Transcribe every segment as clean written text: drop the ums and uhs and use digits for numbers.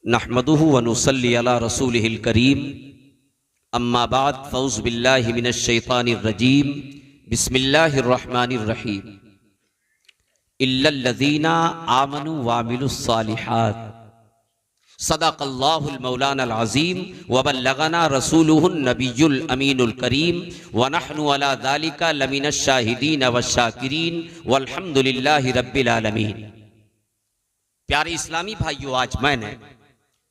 नहमदुहु व नुसल्ली अला रसूलिहिल करीम अम्मा बाद फ़ौज़ बिल्लाहि मिनश शैतानिर रजीम बिस्मिल्लाहिर रहमानिर रहीम इल्लल्लज़ीना आमनु व अमिलुस सालिहात सदक़ल्लाहुल मौलानाल अज़ीम व बल्लगना रसूलुहुन नबियुल अमीनुल करीम व नहनु अला ज़ालिका लमिनश शाहिदीन वश्शाकिरीन वल्हम्दुलिल्लाहि रब्बिल आलमीन। प्यारे इस्लामी भाइयों, आज मैंने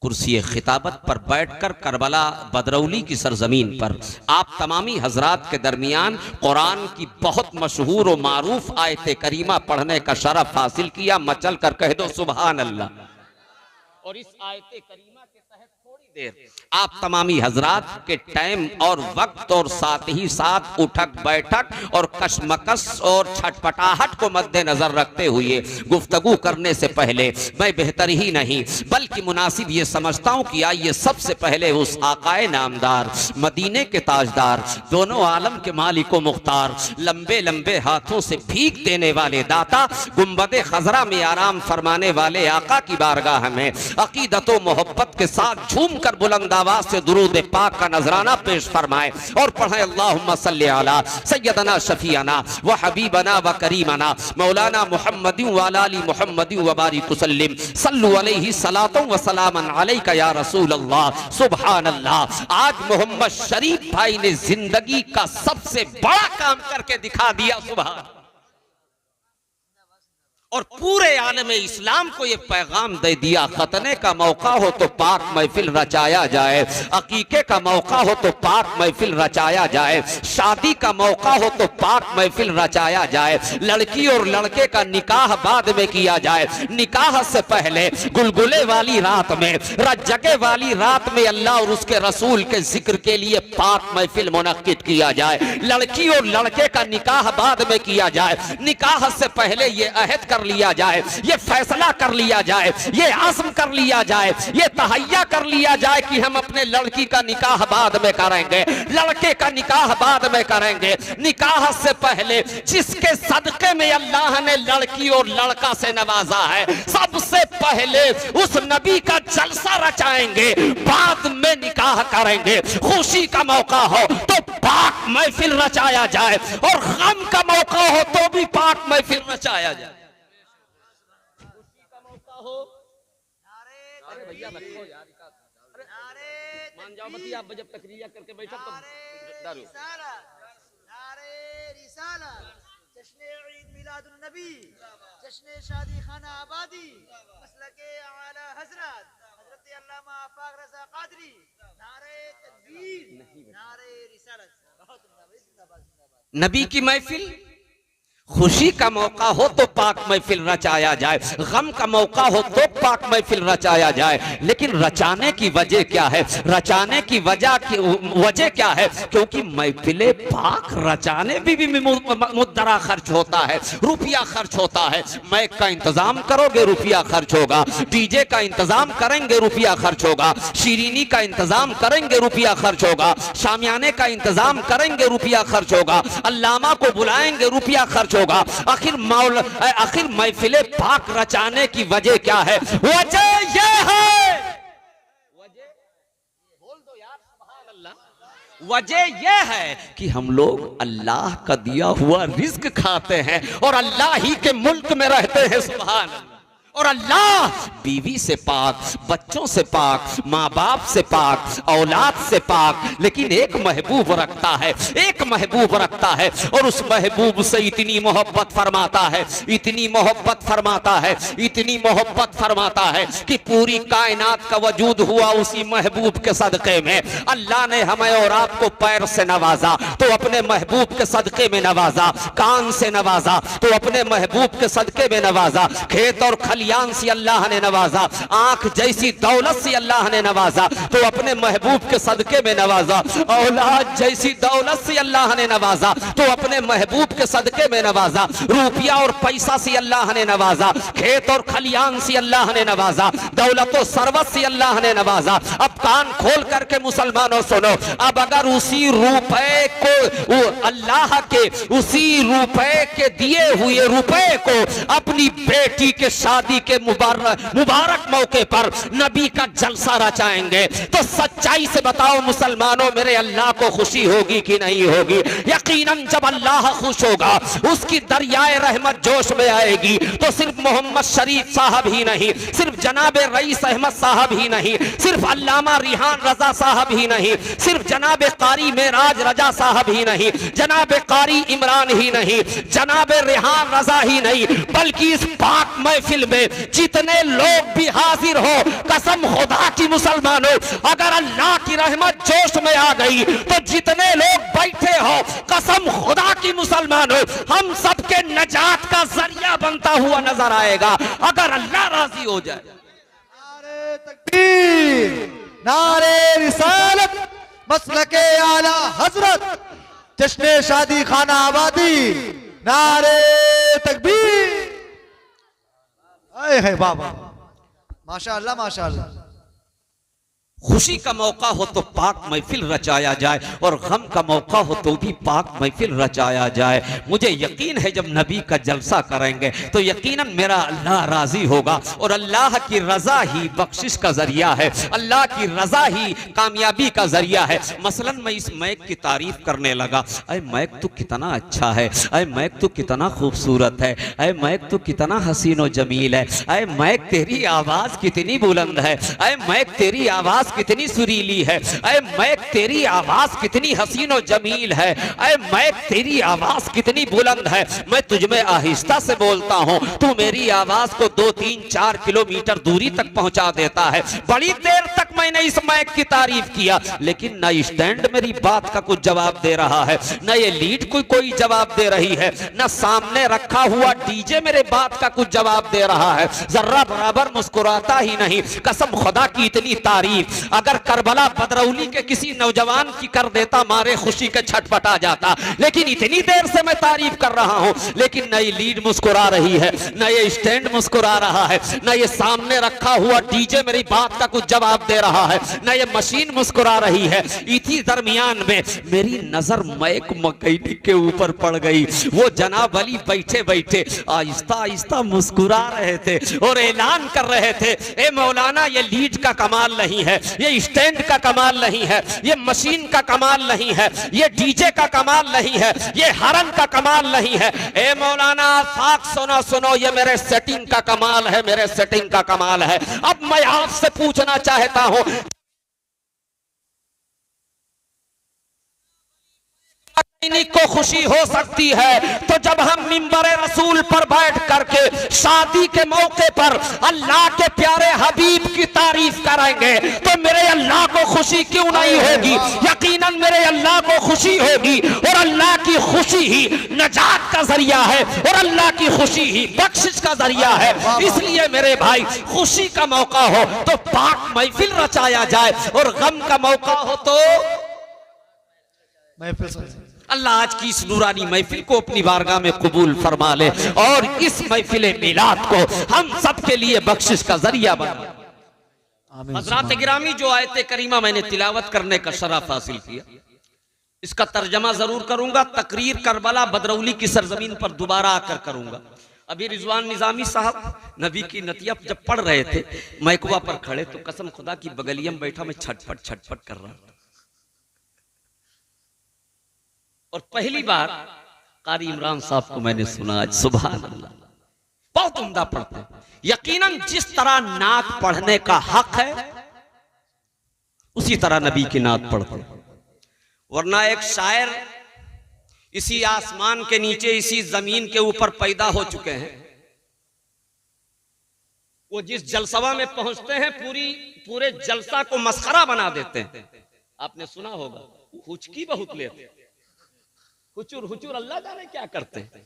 कुर्सी खिताबत पर बैठकर करबला बदरौली की सरजमीन पर आप तमामी हजरात के दरमियान कुरान की बहुत मशहूर और मारूफ आयत करीमा पढ़ने का शरफ हासिल किया। मचल कर कह दो सुभान अल्लाह। और इस आयत करीमा के तहत थोड़ी देर आप तमामी हजरात के टाइम और वक्त और साथ ही साथ उठक बैठक और कशमकश और छटपटाहट को मद्देनजर रखते हुए गुफ्तगू करने से पहले मैं बेहतर ही नहीं बल्कि मुनासिब ये समझता हूँ कि आइए सबसे पहले उस आकाए नामदार मदीने के ताजदार दोनों आलम के मालिक व मुख्तार लंबे लंबे हाथों से भीख देने वाले दाता गुंबदे खजरा में आराम फरमाने वाले आका की बारगाह में अकीदत व मोहब्बत के साथ झूम कर बुलंद आवाज से दुरूद पाक का नजराना पेश फरमाए और पढ़े अल्लाहुम्मा सल्ली अला सय्यदना शफीअना व हबीबना व करीमना मौलाना मुहम्मदिन व अला आलि मुहम्मदिन व बारिक वसल्लिम सल्लु अलैहि सलातु व सलामन अलैका या रसूल अल्लाह। सुभान अल्लाह। आज मोहम्मद शरीफ भाई ने जिंदगी का सबसे बड़ा काम करके दिखा दिया। सुभान। और पूरे आलम इस्लाम को ये पैगाम दे दिया, खतने का मौका हो तो पाक महफिल रचाया जाए, अकीके का मौका हो तो पाक महफिल रचाया जाए, शादी का मौका हो तो पाक महफिल रचाया जाए, लड़की और लड़के का निकाह बाद में किया जाए, निकाह से पहले गुलगुले वाली रात में, रज्जगे वाली रात में अल्लाह और उसके रसूल के जिक्र के लिए पाक महफिल मुनक्किद किया जाए, लड़की और लड़के का निकाह बाद में किया जाए, निकाह से पहले ये अहद कर लिया जाए, ये फैसला कर लिया जाए, ये आज़म कर लिया जाए, ये तहैया कर लिया जाए कि हम अपने लड़की का निकाह बाद में करेंगे, लड़के का निकाह बाद में करेंगे। निकाह से पहले जिसके सदके में अल्लाह ने लड़की और लड़का से नवाजा है, सबसे पहले उस नबी का जलसा रचाएंगे, बाद में निकाह करेंगे। खुशी का मौका हो तो पाक महफिल रचाया जाए और गम का मौका हो तो भी पाक महफिल रचाया जाए। अरे भैया रखो यार, मान जाओ मत आप जब तकरीया करके बैठो तो दारू। जश्न ईद मिलादुन नबी, जश्न शादी खाना आबादी, मसलके आला हजरत हजरत अल्लामा आफाक रज़ा कादरी, नारे तकबीर, नारे रिसालत। बहुत जिंदाबाद। नबी की महफिल, खुशी का मौका हो तो पाक महफिल रचाया जाए, गम का मौका हो तो पाक महफिल रचाया जाए। लेकिन रचाने की वजह क्या है? रचाने की वजह क्या है? क्योंकि महफिले पाक रचाने भी मुद्दरा खर्च होता है, रुपया खर्च होता है। मैक का इंतजाम करोगे, रुपया खर्च होगा, डीजे का इंतजाम करेंगे, रुपया खर्च होगा, शीरीनी का इंतजाम करेंगे, रुपया खर्च होगा, शामियाने का इंतजाम करेंगे, रुपया खर्च होगा, अल्लामा को बुलाएंगे, रुपया खर्च होगा। आखिर महफिले पाक रचाने की वजह क्या है? वजह यह है, बोल दो यार सुभान अल्लाह। वजह यह है कि हम लोग अल्लाह का दिया हुआ रिज्क खाते हैं और अल्लाह ही के मुल्क में रहते हैं। सुभान अल्लाह। और अल्लाह बीवी से पाक, बच्चों से पाक, माँ बाप से पाक, औलाद से पाक, लेकिन एक महबूब रखता है, एक महबूब रखता है और उस महबूब से इतनी मोहब्बत फरमाता है, इतनी मोहब्बत फरमाता है, इतनी मोहब्बत फरमाता है कि पूरी कायनात का वजूद हुआ उसी महबूब के सदके में। अल्लाह ने हमें और आपको पैर से नवाजा तो अपने महबूब के सदके में नवाजा, कान से नवाजा तो अपने महबूब के सदके में नवाजा, खेत और खलियान से अल्लाह ने नवाजा, आंख जैसी दौलत से अल्लाह ने नवाजा तो अपने महबूब के सदके में नवाजा, औलाद जैसी दौलत से अल्लाह ने नवाजा तो अपने महबूब के सदके में नवाजा, रुपया और पैसा से अल्लाह ने नवाजा, खेत और खलियान से अल्लाह ने नवाजा, दौलत और सरवत से अल्लाह ने नवाजा। अब कान खोल करके मुसलमानों सुनो, अब अगर उसी रुपए को अल्लाह के उसी रुपए के दिए हुए रुपए को अपनी बेटी के शादी शादी के मुबारक मौके पर नबी का जलसा रचाएंगे, तो सच्चाई से बताओ मुसलमानों, मेरे अल्लाह को खुशी होगी कि नहीं होगी? यकीनन जब अल्लाह खुश होगा, उसकी दरियाए रहमत जोश में आएगी, तो सिर्फ मोहम्मद शरीफ साहब ही नहीं, सिर्फ जनाब रईस अहमद साहब ही नहीं, सिर्फ अल्लामा रिहान रजा साहब ही नहीं, सिर्फ जनाब कारी मेराज रजा साहब ही नहीं, जनाब कारी इमरान ही नहीं, जनाब रिहान रजा ही नहीं, बल्कि इस पाक महफिल में जितने लोग भी हाजिर हो, कसम खुदा की मुसलमानों, अगर अल्लाह की रहमत जोश में आ गई तो जितने लोग बैठे हो, कसम खुदा की मुसलमानों, हम सबके नजात का जरिया बनता हुआ नजर आएगा अगर अल्लाह राजी हो जाए। नारे तकबीर, नारे रिसालत, मसलके आला हजरत, जश्न शादी खाना आबादी, नारे तकबीर। आए है बाबा, माशाअल्लाह माशाअल्लाह। खुशी का मौका हो तो पाक महफिल रचाया जाए, और गम का मौका हो तो भी पाक महफिल रचाया जाए। मुझे यकीन है जब नबी का जलसा करेंगे तो यकीनन मेरा अल्लाह राजी होगा, और अल्लाह की रजा ही बख्शिश का जरिया है, अल्लाह की रजा ही कामयाबी का जरिया है। मसलन मैं इस मैक की तारीफ करने लगा, अरे मैक तो कितना अच्छा है, अरे मैक तो कितना खूबसूरत है, अरे मैक तो कितना हसीन और जमील है, अरे मैक तेरी आवाज कितनी बुलंद है, अरे मैक तेरी आवाज कितनी सुरीली है, ऐ मैक तेरी आवाज कितनी हसीन और जमील है, ऐ मैक तेरी आवाज कितनी बुलंद है, मैं तुझमें आहिस्ता से बोलता हूँ, तू मेरी आवाज को 2-3-4 किलोमीटर दूरी तक पहुंचा देता है। बड़ी देर तक मैंने इस मैक की तारीफ किया, लेकिन न स्टैंड मेरी बात का कुछ जवाब दे रहा है, न ये लीड कोई जवाब दे रही है, न सामने रखा हुआ डीजे मेरे बात का कुछ जवाब दे रहा है, जर्रा बराबर मुस्कुराता ही नहीं। कसम खुदा की इतनी तारीफ अगर करबला बदरौली के किसी नौजवान की कर देता, मारे खुशी के छटपटा जाता, लेकिन इतनी देर से मैं तारीफ कर रहा हूं, लेकिन न ये लीड मुस्कुरा रही है, न ये स्टैंड मुस्कुरा रहा है, न ये सामने रखा हुआ डीजे मेरी बात का कुछ जवाब दे रहा है, न ये मशीन मुस्कुरा रही है। इसी दरमियान में मेरी नजर मैक मैकेनिक के ऊपर पड़ गई। वो जनाब अली बैठे बैठे आहिस्ता आहिस्ता मुस्कुरा रहे थे और ऐलान कर रहे थे, ए मौलाना, ये लीड का कमाल नहीं है, ये स्टैंड का कमाल नहीं है, ये मशीन का कमाल नहीं है, ये डीजे का कमाल नहीं है, ये हरन का कमाल नहीं है। ए मौलाना साख सुनो सुनो, ये मेरे सेटिंग का कमाल है, मेरे सेटिंग का कमाल है। अब मैं आपसे पूछना चाहता हूं, को खुशी हो सकती है तो जब हम मिंबरे रसूल पर बैठ करके शादी के मौके पर अल्लाह के प्यारे हबीब की तारीफ करेंगे तो मेरे अल्लाह को खुशी क्यों नहीं होगी? यकीनन मेरे अल्लाह को खुशी होगी, और अल्लाह की खुशी ही नजात का जरिया है, और अल्लाह की खुशी ही बख्शिश का जरिया है। इसलिए मेरे भाई, खुशी का मौका हो तो पाक महफिल रचाया जाए, और गम का मौका हो तो महफिल। अल्लाह आज की इस नूरानी महफिल को अपनी बारगाह में कबूल फरमा ले, और इस महफिल मिलाद को हम सब के लिए बख्शिश का जरिया बना। हज़रात गिरामी, जो आयत करीमा मैंने तिलावत करने का शरफ हासिल किया, इसका तर्जमा जरूर करूंगा, तकरीर करबला बदरौली की सरजमीन पर दोबारा आकर करूंगा। अभी रिजवान निजामी साहब नबी की नतिया जब पढ़ रहे थे, मैकुआ पर खड़े, तो कसम खुदा की बगलिया में बैठा मैं छटपट छटपट कर रहा था। और पहली बार कारी इमरान साहब को मैंने सुना आज, सुभान अल्लाह, बहुत उम्दा पढ़ते। यकीनन जिस तरह नात पढ़ने का हक है उसी तरह नबी की नात पढ़ते, वरना एक शायर इसी आसमान के नीचे, इसी जमीन के ऊपर पैदा हो चुके हैं, वो जिस जलसवा में पहुंचते हैं पूरे जलसा को मस्खरा बना देते हैं। आपने सुना होगा, हुचकी बहुत लेते, हुचुर हुचुर, अल्लाह जाने क्या करते हैं।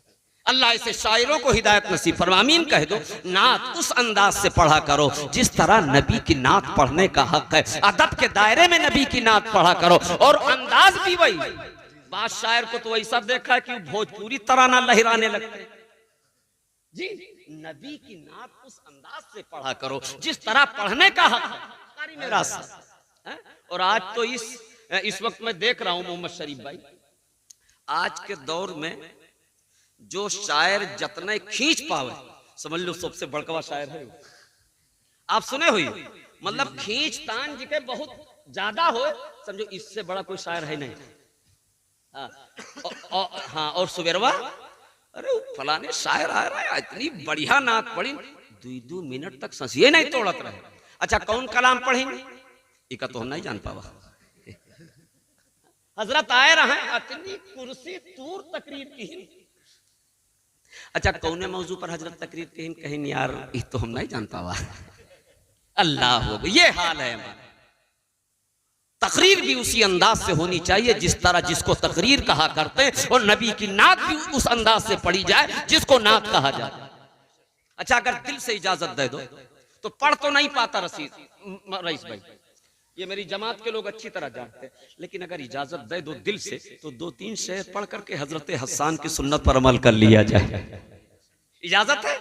अल्लाह ऐसे शायरों को हिदायत नसीब फरमा, आमीन कह दो। नात उस अंदाज से पढ़ा करो जिस तरह नबी की नात पढ़ने का हक है, अदब के दायरे में नबी की नात पढ़ा करो, और अंदाज भी वही। बात शायर को तो ऐसा देखा है कि भोजपुरी तराना लहराने लगते जी। नबी की नात उस अंदाज से पढ़ा करो जिस तरह पढ़ने का हक है मेरा। और आज तो इस वक्त मैं देख रहा हूं मोहम्मद शरीफ भाई, आज के दौर में जो शायर जतने खींच पावे समझ लो सबसे बड़कवा शायर है। आप सुने हुई, मतलब खींच तान जी के बहुत ज्यादा हो, समझो इससे बड़ा कोई शायर है नहीं। हाँ, और सुबेरवा, अरे फलाने शायर आ रहा है, इतनी बढ़िया नात पढ़ी, 2 मिनट तक ससिए नहीं तोड़त रहे। अच्छा कौन कलाम पढ़ी, इका तो हम नहीं जान पावा। हजरत आए रहे, इतनी कुर्सी तूर तकरीर की। अच्छा कौने मौजू पर हजरत तकरीर की, कहीं यार ये तो हम नहीं जान पावा। अल्लाह हो, ये हाल है हमारा। तकरीर भी उसी अंदाज से होनी चाहिए जिस तरह जिसको तकरीर कहा करते हैं, और नबी की नात भी उस अंदाज से पढ़ी जाए जिसको नात कहा जाए। अच्छा अगर दिल से इजाजत दे दो तो पढ़ तो नहीं पाता रईस भाई, ये मेरी जमात के लोग अच्छी तरह जानते हैं, लेकिन अगर इजाजत दे दो दिल से तो 2-3 शेर पढ़ करके हजरत हस्सान की सुन्नत पर अमल कर लिया जाए। इजाजत है।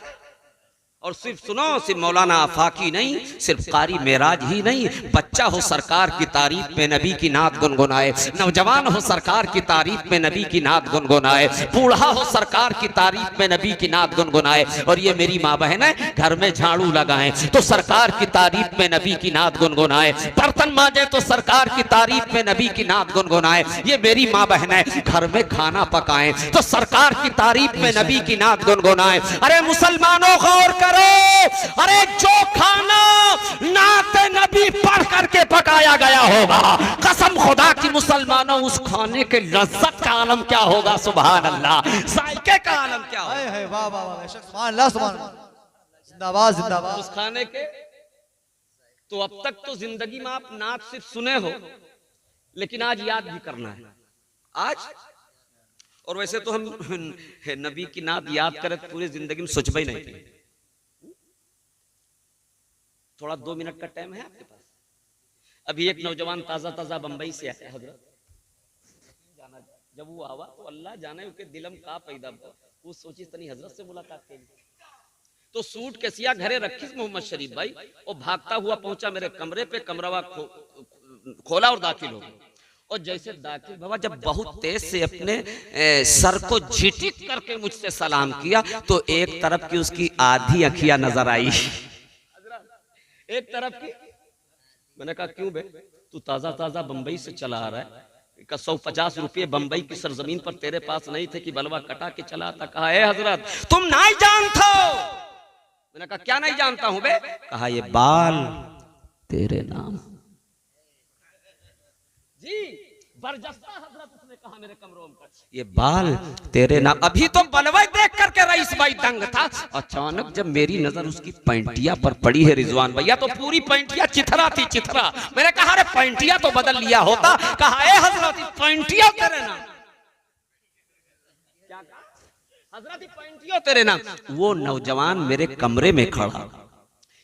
और सिर्फ सुनो, सिर्फ मौलाना आफाकी नहीं, सिर्फ कारी मेराज ही नहीं, बच्चा हो सरकार की तारीफ में नबी की नात गुनगुनाए, नौजवान हो सरकार की तारीफ में नबी की नात गुनगुनाए, बूढ़ा हो सरकार की तारीफ में नबी की नात गुनगुनाए। और ये मेरी माँ बहन है, घर में झाड़ू लगाएं तो सरकार की तारीफ में नबी की नात गुनगुनाए, बर्तन मांजे तो सरकार की तारीफ में नबी की नात गुनगुनाए। ये मेरी माँ बहन है, घर में खाना पकाएं तो सरकार की तारीफ में नबी की नात गुनगुनाए। अरे मुसलमानों गौर करो, अरे जो खाना नात नबी पढ़ करके पकाया गया होगा, कसम खुदा की मुसलमानों उस खाने के लज्जत का आलम क्या होगा, सुभान अल्लाह, जायके का आलम क्या होगा। है वाह वाह वाह, सुभान अल्लाह सुभान अल्लाह, जिंदाबाद जिंदाबाद। उस खाने के तो अब तक तो जिंदगी में आप नात सिर्फ सुने हो, लेकिन आज याद भी करना है आज। और वैसे तो हम नबी की नात याद करें पूरी जिंदगी में सोचबे ही नहीं थे। थोड़ा 2 मिनट का टाइम है आपके पास? अभी एक नौजवान ताजा ताजा बंबई से आया हजरत, जब वो आवा तो अल्लाह जाने उसके दिलम का पैदा वो सोची तनी हजरत से मुलाकात की, तो सूट केसिया घरे रखी मोहम्मद शरीफ भाई, और भागता हुआ पहुंचा मेरे कमरे पे, कमरावा खोला और दाखिल हो गया। और जैसे दाखिल बाबा जब बहुत तेज से अपने सर को झिटिक करके मुझसे सलाम किया तो एक तरफ की उसकी आधी अखियां नजर आई, एक तरफ की। मैंने कहा क्यों बे, तू ताजा ताजा बंबई से चला आ रहा है, 150 रुपये बंबई की सरजमीन पर तेरे पास नहीं थे कि बलवा कटा के चला था। कहा ए हजरत तुम नहीं जानते हो। मैंने कहा क्या नहीं जानता हूं बे? कहा ये बाल तेरे नाम। जी बरजस्ता हजरत उसने कहा मेरे कमरों में, ये बाल तेरे नाम। अभी तो बलवा देख करके रईस भाई दंग था, अचानक जब मेरी नजर उसकी पैंटिया पर पड़ी है रिजवान भैया, तो पूरी पैंटिया चिथरा थी, चिथरा। मैंने कहा अरे पैंटिया तो बदल लिया होता। कहा ए हजरत पैंटिया तेरे नाम। क्या कहा? हजरत पैंटिया तेरे नाम। वो नौजवान मेरे कमरे में खड़ा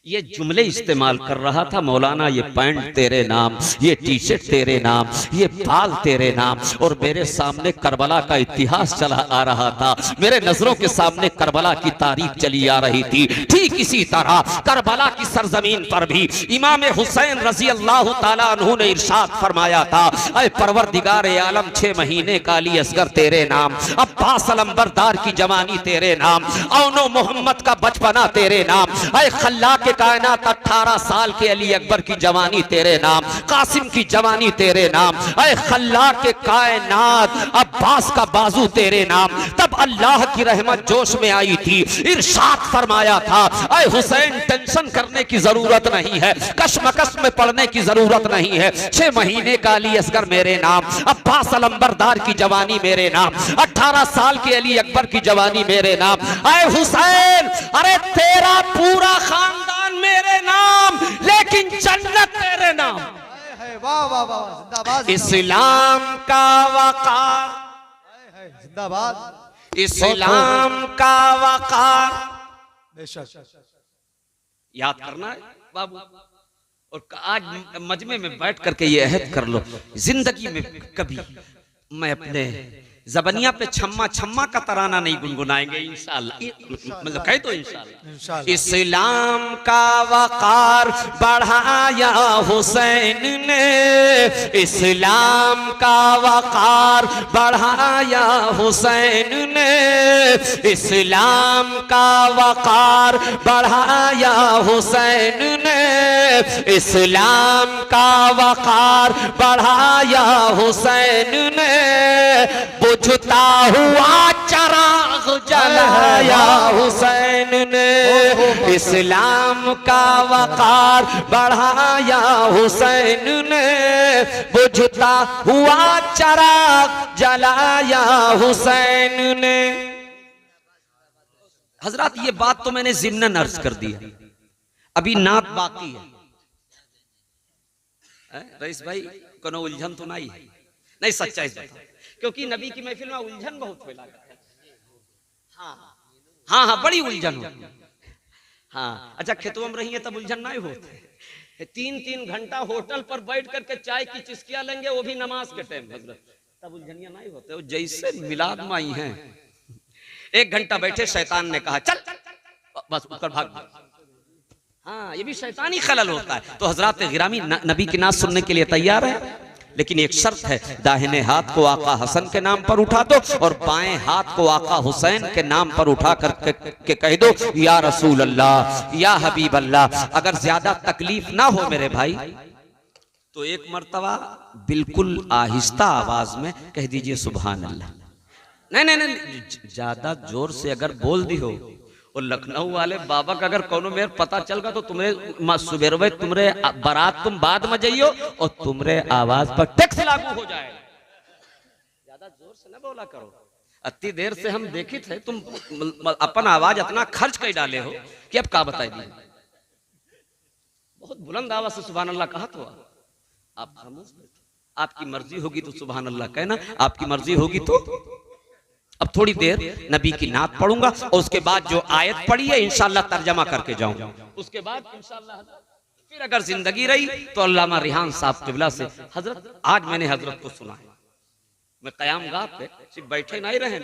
ये जुमले इस्तेमाल कर रहा था, मौलाना ये पैंट तेरे नाम, ये टी शर्ट तेरे नाम, ये बाल तेरे नाम। और मेरे सामने करबला का इतिहास चला आ रहा था, मेरे नजरों के सामने करबला की तारीख चली आ रही थी। ठीक इसी तरह करबला की सरजमीन पर भी इमाम हुसैन रजी अल्लाह ताला अन्हु ने इरशाद फरमाया था, ऐ परवरदिगार आलम 6 महीने का अली असगर तेरे नाम, अब्बास अलंबरदार की जवानी तेरे नाम, औनो मोहम्मद का बचपना तेरे नाम, ऐ खल्ला के कायनात 18 साल के अली अकबर की जवानी तेरे नाम, कासिम की जवानी तेरे नाम, ऐ खल्ला के कायनात अब्बास का बाजू तेरे नाम। तब अल्लाह की रहमत जोश में आई थी, इरशाद फरमाया था, ऐ हुसैन टेंशन करने की जरूरत नहीं है, कशमकश में पड़ने की जरूरत नहीं है। 6 महीने का अली असगर मेरे नाम, अब्बास अलंबरदार की जवानी मेरे नाम, 18 साल के अली अकबर की जवानी मेरे नाम। ऐ हुसैन अरे तेरा पूरा खानदान मेरे नाम, लेकिन जन्नत तेरे नाम। वाह वाह वाह, जिंदाबाद। इस्लाम का वक़ार, जिंदाबाद। इस्लाम का वक़ार बेशक याद करना है बाबू। और आज मजमे में बैठ करके ये अहद कर लो, जिंदगी में कभी मैं अपने जबनिया पे छम्मा छम्मा का तराना नहीं गुनगुनाएंगे इंशाअल्लाह, मतलब कहे तो इंशाअल्लाह। इस्लाम का वकार बढ़ाया हुसैन ने, इस्लाम का वकार बढ़ाया हुसैन ने, इस्लाम का वकार बढ़ाया हुसैन ने, इस्लाम का वकार बढ़ाया हुसैन ने, बुझता हुआ चराग जलाया हुसैन ने, इस्लाम का वकार बढ़ाया हुसैन ने, बुझता हुआ चराग जलाया हुसैन ने। हजरत ये बात तो मैंने ज़िम्नन अर्ज कर दी है, अभी नात बाकी है। रईस भाई कोनो उलझन तो नहीं है? नहीं, सच्चाई बताओ, क्योंकि नबी की महफिल में उलझन बहुत फैला करता है। हाँ हाँ, बड़ी उलझन होती है। हाँ, अच्छा खेतों में रही है तब उलझन नहीं होते। 3-3 घंटा होटल पर बैठ करके चाय की चिस्कियां लेंगे, वो भी नमाज के टाइम हजरत, तब उलझनियां नहीं होते। वो जैसे मिलाद में आई हैं, 1 घंटा बैठे, शैतान ने कहा चल, बस ऊपर भाग गया। हाँ, ये भी शैतानी खलल होता है। तो हजरत गिरामी नबी की नात सुनने के लिए तैयार है, लेकिन एक शर्त है, दाहिने हाथ को आका हसन के नाम पर उठा दो और बाएं हाथ को आका हुसैन के नाम पर उठा कर कह दो या रसूल अल्लाह, या हबीब अल्लाह। अगर ज्यादा तकलीफ ना हो मेरे भाई, तो एक मर्तबा बिल्कुल आहिस्ता आवाज में कह दीजिए सुभान अल्लाह। नहीं, ज्यादा जोर से अगर बोल दी हो, और लखनऊ वाले बाबा का अगर कोनो मेरे पता चल गया तो तुम्हारे सुबेरवे तुम्हारे बारात तुम बाद में जाइयो और तुम्हारे आवाज पर टैक्स लागू हो जाए। ज्यादा जोर से ना बोला करो। अति देर से हम देखे थे, तुम अपन आवाज इतना खर्च कर डाले हो कि अब का बताई दी। बहुत बुलंद आवाज से सुभान अल्लाह कहा तो आप खामोश बैठो। आपकी मर्जी होगी तो सुभान अल्लाह कहना, आपकी मर्जी होगी तो। अब थोड़ी देर नबी की नात पढ़ूंगा और उसके बाद जो आयत पढ़ी है इंशाअल्लाह तर्जमा करके जाऊंगा। उसके बाद इंशाअल्लाह फिर अगर जिंदगी रही तो अल्लामा रिहान साहब किबला से हजरत, आज मैंने हजरत को सुना है, मैं कयाम गाह पे सिर्फ बैठे नहीं रहे,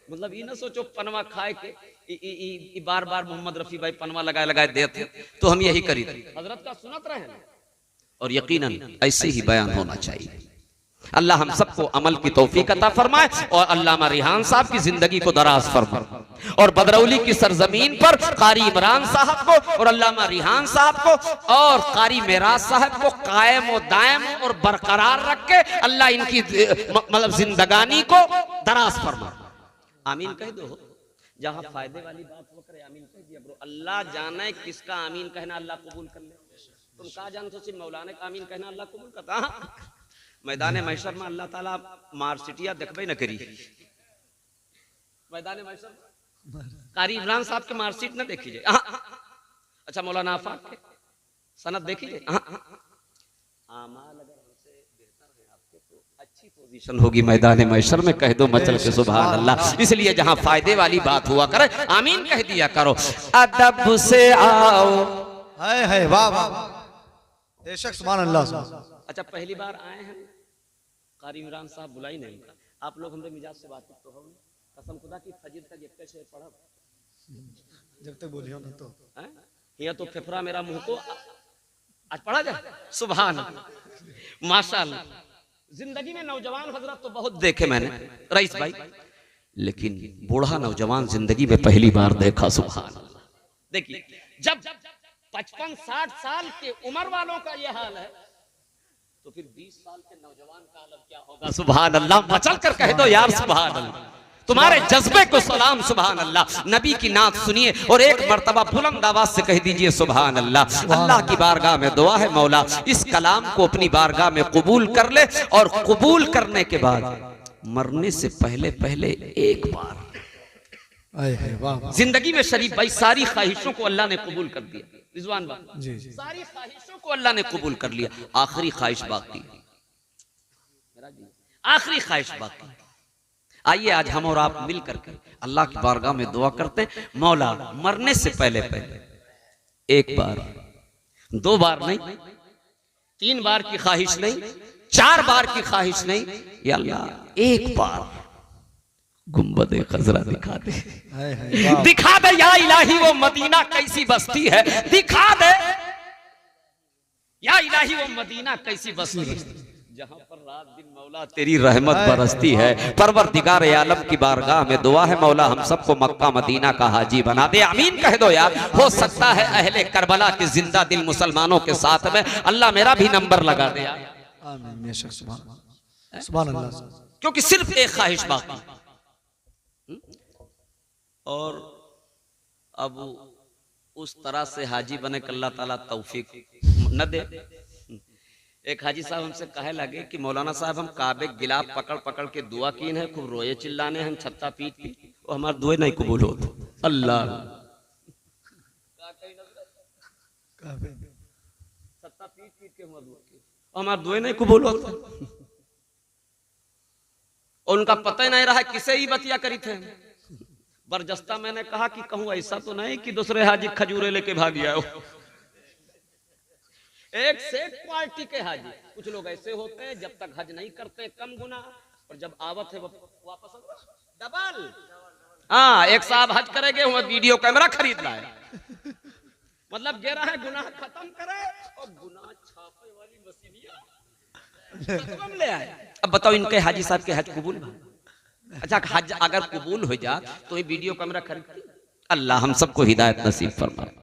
मतलब ये ना सोचो पनवा खाए के बार बार मोहम्मद रफी भाई पनवा लगाए देते, तो हम यही करी थे, हजरत का सुनत रहे। और यकीनन ऐसे ही बयान होना चाहिए। अल्लाह हम सबको अमल की तौफीक अता फरमाए और अल्लामा रिहान साहब की जिंदगी को दराज फरमाए और बदरौली की सरजमीन पर कारी इमरान साहब को और अल्लामा रिहान साहब को और कारी मेराज साहब को कायम और दायम और बरकरार रख के अल्लाह इनकी मतलब जिंदगानी को दराज फरमाए। आमीन कह दो। जहाँ फायदे वाली बात हो करे आमीन कह दिया ब्रो। अल्लाह जाने किसका आमीन कहना अल्लाह कबूल कर ले। तुम कहा जानते हो सिर्फ मौलाना का आमीन कहना अल्लाह कबूल करता। मैदान महशर में अल्लाह ताला मार्सिटिया देखबे न करी। मैदान महशर कारी इमरान साहब के मार्कशीट न देखी जाए। अच्छा मौलाना आफाक के सनद देखी जाए। आमाल अगर हमसे बेहतर है आपके तो अच्छी पोजीशन होगी मैदान महशर में। कह दो मचल के सुभान अल्लाह। इसलिए जहां फायदे वाली बात हुआ करे आमीन कह दिया करो। अदब से आओ। है वाह वाह बेशक सुभान अल्लाह। अच्छा पहली बार आए हैं कारी इमरान साहब बुलाई नहीं। आप लोग हमरे मिजाज से बात तो हो कसम खुदा की फजर तक एक शेर पढ़ा जब तक बोलियो ना तो ये तो फेफड़ा मेरा मुंह को आज पढ़ा जाए। सुभान माशाअल्लाह। जिंदगी में नौजवान हजरत तो बहुत देखे मैंने रईस भाई, लेकिन बूढ़ा नौजवान जिंदगी में पहली बार देखा। सुभान अल्लाह। देखिए जब 55-60 साल के उम्र वालों का यह हाल है तो फिर 20 साल के नौजवान का हाल क्या होगा। सुभान अल्लाह। मचल कर कह दो यार सुभान अल्लाह। तुम्हारे जज्बे को सलाम। सुभान अल्लाह। नबी की नात सुनिए और एक मर्तबा बुलंद आवाज से कह दीजिए सुभान अल्लाह। अल्लाह की बारगाह में दुआ है मौला इस कलाम को अपनी बारगाह में कबूल कर ले और कबूल करने के बाद मरने से पहले पहले एक बार जिंदगी में शरीफ भाई सारी ख्वाहिशों को अल्लाह ने कबूल कर दिया। रिजवान बाबा सारी ख्वाहिशों को अल्लाह ने कबूल कर लिया। आखिरी ख्वाहिश बाकी, आखिरी ख्वाहिश बाकी। आइए आज हम और आप मिल करके अल्लाह की बारगाह में दुआ करते हैं। मौला मरने से पहले पहले एक बार, 2 बार नहीं, 3 बार की ख्वाहिश नहीं, 4 बार की ख्वाहिश नहीं, या अल्लाह एक बार गुंबद खजरा दिखा दे, वाह। दिखा दे या इलाही वो मदीना कैसी बस्ती है, दिखा दे या इलाही वो मदीना कैसी बस्ती है जहां पर रात दिन मौला तेरी रहमत बरसती है। परवरदिगार आलम की बारगाह में दुआ है मौला हम सबको मक्का मदीना का हाजी बना दे। आमीन कह दो यार। हो सकता है अहले करबला के जिंदा दिल मुसलमानों के साथ में अल्लाह मेरा भी नंबर लगा दे यार। आमीन बेशक। सुभान अल्लाह। क्योंकि सिर्फ एक ख्वाहिश बाकी और अब उस तरह से हाजी बने कि अल्लाह ताला तौफीक न दे। एक हाजी साहब हमसे कहे लगे कि मौलाना साहब हम काबे गिलाफ पकड़ पकड़ के दुआ की है, खूब रोए चिल्लाने हैं, छत्ता पीट पी वो हमारे दुए नहीं कबूल होते। अल्लाह छत्ता पीट पीट के हमारे दुए नहीं कबूल होते। उनका पता ही नहीं रहा किसे ही बतिया करी थे। बरजस्ता मैंने कहा कि कहूं ऐसा तो नहीं कि दूसरे हाजी खजूरे लेके भाग गया हो। एक से पार्टी के हाजी कुछ लोग ऐसे होते हैं जब तक हज नहीं करते कम गुना और जब आवत है वो वापस डबल। हाँ एक साहब हज करेंगे वो वीडियो कैमरा खरीद लाए मतलब गिरा है गुनाह खत्म करे और गुनाह छापे वाली मशीनियां ले आए। अब बताओ इनके हाजी साहब के हज कबूल? अच्छा हज अगर कबूल हो जा तो ये वीडियो कैमरा खरीद। अल्लाह हम सबको हिदायत नसीब फरमाए।